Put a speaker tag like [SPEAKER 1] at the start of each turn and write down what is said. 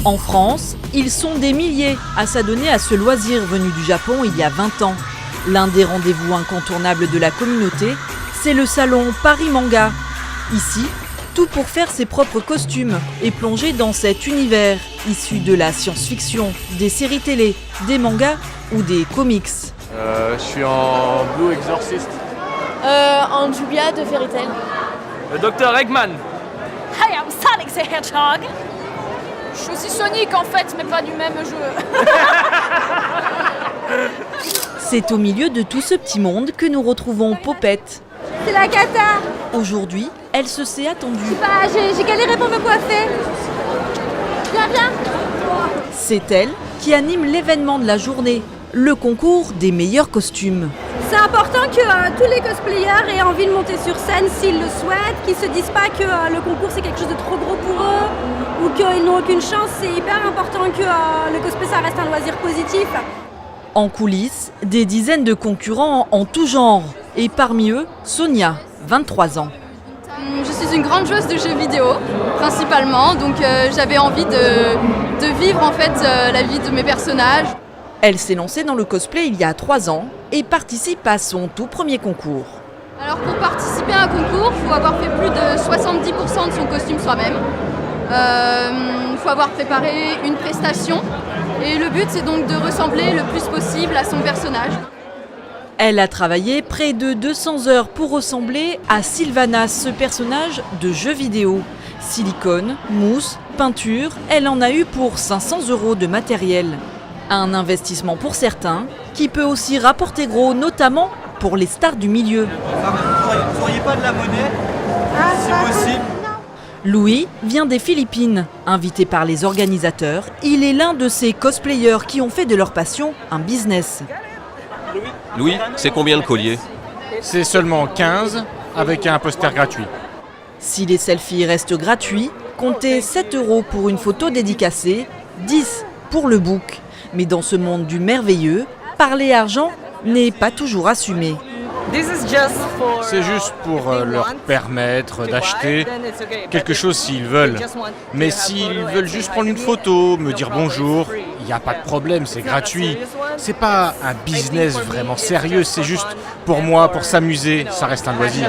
[SPEAKER 1] En France, ils sont des milliers à s'adonner à ce loisir venu du Japon il y a 20 ans. L'un des rendez-vous incontournables de la communauté, c'est le salon Paris Manga. Ici, tout pour faire ses propres costumes et plonger dans cet univers issu de la science-fiction, des séries télé, des mangas ou des comics.
[SPEAKER 2] Je suis en Blue Exorcist.
[SPEAKER 3] En Julia de Fairy Tail.
[SPEAKER 2] Le Dr Eggman.
[SPEAKER 3] Hi, I'm Sonic the Hedgehog. Je suis aussi Sonic en fait, mais pas du même jeu.
[SPEAKER 1] C'est au milieu de tout ce petit monde que nous retrouvons Popette.
[SPEAKER 4] C'est la cata.
[SPEAKER 1] Aujourd'hui, elle se s'est attendue.
[SPEAKER 4] J'ai galéré pour me coiffer. Viens.
[SPEAKER 1] C'est elle qui anime l'événement de la journée, le concours des meilleurs costumes.
[SPEAKER 4] C'est important que tous les cosplayers aient envie de monter sur scène s'ils le souhaitent, qu'ils se disent pas que le concours c'est quelque chose de trop gros pour eux ou qu'ils n'ont aucune chance. C'est hyper important que le cosplay ça reste un loisir positif.
[SPEAKER 1] En coulisses, des dizaines de concurrents en tout genre. Et parmi eux, Sonia, 23 ans.
[SPEAKER 5] Je suis une grande joueuse de jeux vidéo, principalement, donc j'avais envie de vivre en fait la vie de mes personnages.
[SPEAKER 1] Elle s'est lancée dans le cosplay il y a 3 ans et participe à son tout premier concours.
[SPEAKER 5] Alors pour participer à un concours, il faut avoir fait plus de 70% de son costume soi-même. Il faut avoir préparé une prestation et le but c'est donc de ressembler le plus possible à son personnage.
[SPEAKER 1] Elle a travaillé près de 200 heures pour ressembler à Sylvanas, ce personnage de jeu vidéo. Silicone, mousse, peinture, elle en a eu pour 500 € de matériel. Un investissement pour certains, qui peut aussi rapporter gros, notamment pour les stars du milieu.
[SPEAKER 6] Vous n'auriez pas de la monnaie, si possible?
[SPEAKER 1] Louis vient des Philippines. Invité par les organisateurs, il est l'un de ces cosplayers qui ont fait de leur passion un business.
[SPEAKER 7] Louis, c'est combien le collier?
[SPEAKER 8] C'est seulement 15 avec un poster gratuit.
[SPEAKER 1] Si les selfies restent gratuits, comptez 7 € pour une photo dédicacée, 10 pour le book. Mais dans ce monde du merveilleux, parler argent n'est pas toujours assumé.
[SPEAKER 8] C'est juste pour leur permettre d'acheter quelque chose s'ils veulent. Mais s'ils veulent juste prendre une photo, me dire bonjour, il n'y a pas de problème, c'est gratuit. C'est pas un business vraiment sérieux, c'est juste pour moi, pour s'amuser, ça reste un loisir.